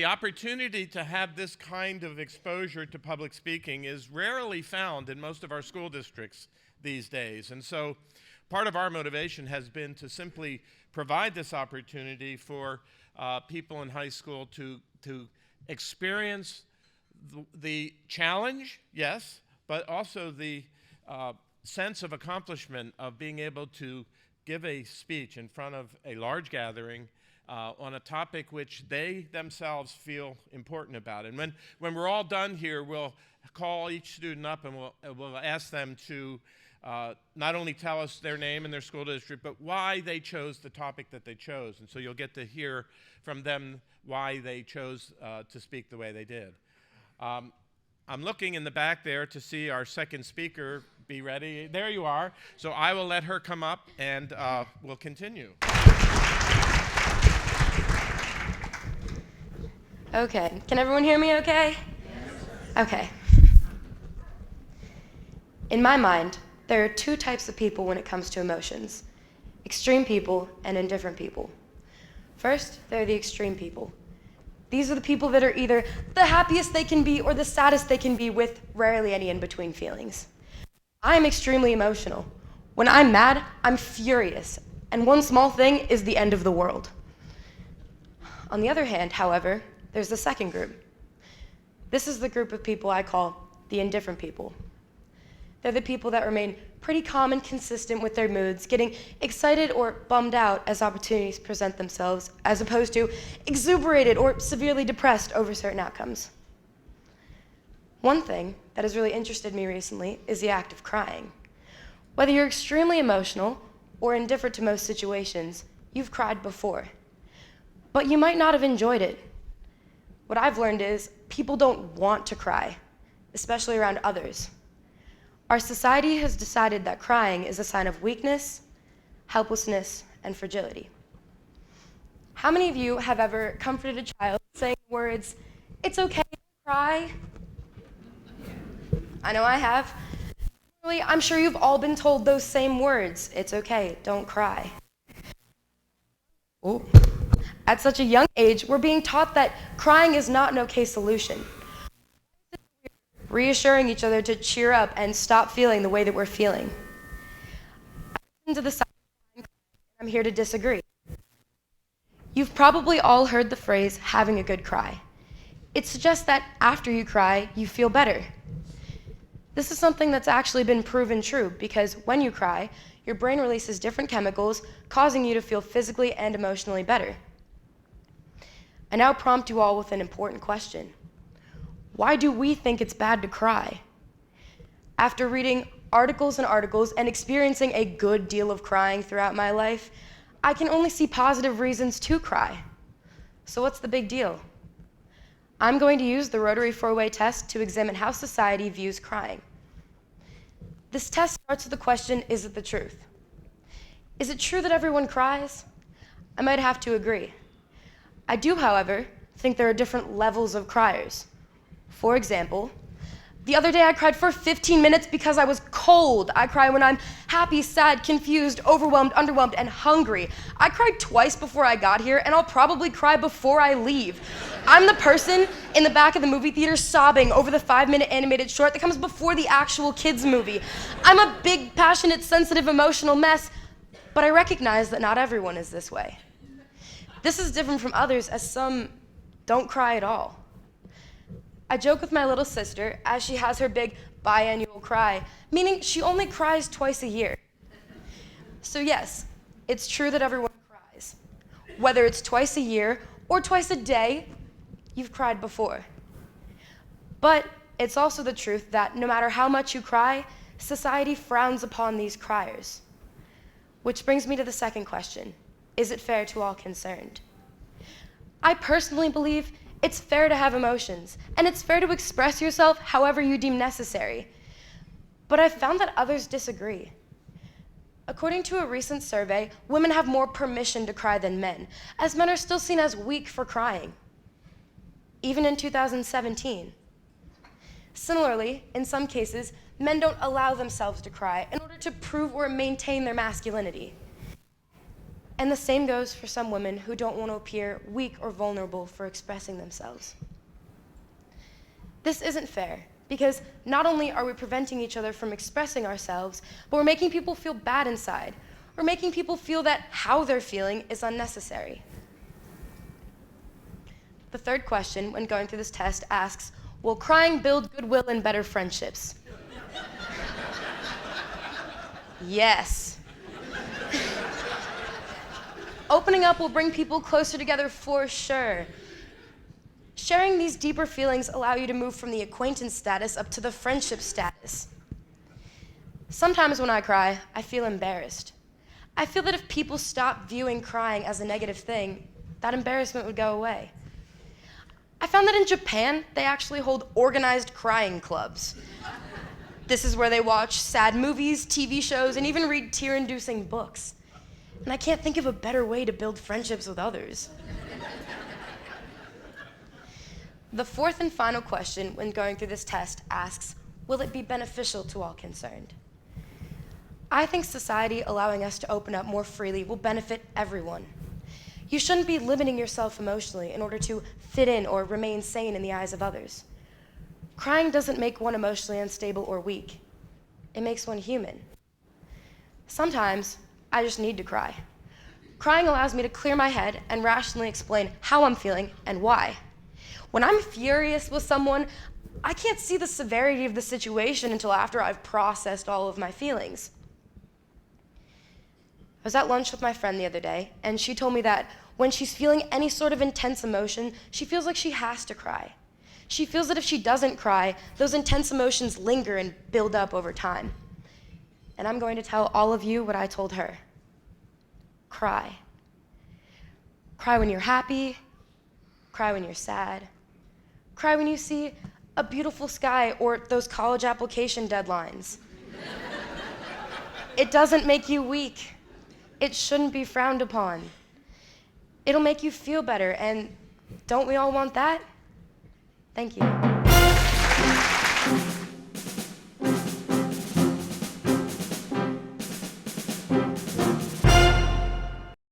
the opportunity to have this kind of exposure to public speaking is rarely found in most of our school districts these days. And so part of our motivation has been to simply provide this opportunity for people in high school to experience the challenge, yes, but also the sense of accomplishment of being able to give a speech in front of a large gathering on a topic which they themselves feel important about. And when we're all done here, we'll call each student up and we'll ask them to not only tell us their name and their school district, but why they chose the topic that they chose. And so you'll get to hear from them why they chose to speak the way they did. I'm looking in the back there to see our second speaker be ready. There you are. So I will let her come up and we'll continue. Okay, can everyone hear me okay? Yes. Okay. In my mind, there are two types of people when it comes to emotions: extreme people and indifferent people. First, there are the extreme people. These are the people that are either the happiest they can be or the saddest they can be, with rarely any in-between feelings. I am extremely emotional. When I'm mad, I'm furious, and one small thing is the end of the world. On the other hand, however, there's the second group. This is the group of people I call the indifferent people. They're the people that remain pretty calm and consistent with their moods, getting excited or bummed out as opportunities present themselves, as opposed to exuberated or severely depressed over certain outcomes. One thing that has really interested me recently is the act of crying. Whether you're extremely emotional or indifferent to most situations, you've cried before. But you might not have enjoyed it. What I've learned is people don't want to cry, especially around others. Our society has decided that crying is a sign of weakness, helplessness, and fragility. How many of you have ever comforted a child saying words, "It's okay, don't cry"? I know I have. Really, I'm sure you've all been told those same words, "It's okay, don't cry." Oh. At such a young age, we're being taught that crying is not an okay solution. Reassuring each other to cheer up and stop feeling the way that we're feeling. I listen to the side and I'm here to disagree. You've probably all heard the phrase, "having a good cry." It suggests that after you cry, you feel better. This is something that's actually been proven true, because when you cry, your brain releases different chemicals, causing you to feel physically and emotionally better. I now prompt you all with an important question. Why do we think it's bad to cry? After reading articles and articles and experiencing a good deal of crying throughout my life, I can only see positive reasons to cry. So what's the big deal? I'm going to use the Rotary 4-way test to examine how society views crying. This test starts with the question, is it the truth? Is it true that everyone cries? I might have to agree. I do, however, think there are different levels of criers. For example, the other day I cried for 15 minutes because I was cold. I cry when I'm happy, sad, confused, overwhelmed, underwhelmed, and hungry. I cried twice before I got here, and I'll probably cry before I leave. I'm the person in the back of the movie theater sobbing over the 5-minute animated short that comes before the actual kids' movie. I'm a big, passionate, sensitive, emotional mess, but I recognize that not everyone is this way. This is different from others, as some don't cry at all. I joke with my little sister as she has her big biannual cry, meaning she only cries twice a year. So yes, it's true that everyone cries. Whether it's twice a year or twice a day, you've cried before. But it's also the truth that no matter how much you cry, society frowns upon these criers. Which brings me to the second question. Is it fair to all concerned? I personally believe it's fair to have emotions, and it's fair to express yourself however you deem necessary. But I've found that others disagree. According to a recent survey, women have more permission to cry than men, as men are still seen as weak for crying, even in 2017. Similarly, in some cases, men don't allow themselves to cry in order to prove or maintain their masculinity. And the same goes for some women who don't want to appear weak or vulnerable for expressing themselves. This isn't fair, because not only are we preventing each other from expressing ourselves, but we're making people feel bad inside. We're making people feel that how they're feeling is unnecessary. The third question when going through this test asks, will crying build goodwill and better friendships? Yes. Opening up will bring people closer together for sure. Sharing these deeper feelings allow you to move from the acquaintance status up to the friendship status. Sometimes when I cry, I feel embarrassed. I feel that if people stopped viewing crying as a negative thing, that embarrassment would go away. I found that in Japan, they actually hold organized crying clubs. This is where they watch sad movies, TV shows, and even read tear-inducing books. And I can't think of a better way to build friendships with others. The fourth and final question when going through this test asks, will it be beneficial to all concerned? I think society allowing us to open up more freely will benefit everyone. You shouldn't be limiting yourself emotionally in order to fit in or remain sane in the eyes of others. Crying doesn't make one emotionally unstable or weak. It makes one human. Sometimes, I just need to cry. Crying allows me to clear my head and rationally explain how I'm feeling and why. When I'm furious with someone, I can't see the severity of the situation until after I've processed all of my feelings. I was at lunch with my friend the other day, and she told me that when she's feeling any sort of intense emotion, she feels like she has to cry. She feels that if she doesn't cry, those intense emotions linger and build up over time. And I'm going to tell all of you what I told her. Cry. Cry when you're happy. Cry when you're sad. Cry when you see a beautiful sky or those college application deadlines. It doesn't make you weak. It shouldn't be frowned upon. It'll make you feel better, and don't we all want that? Thank you.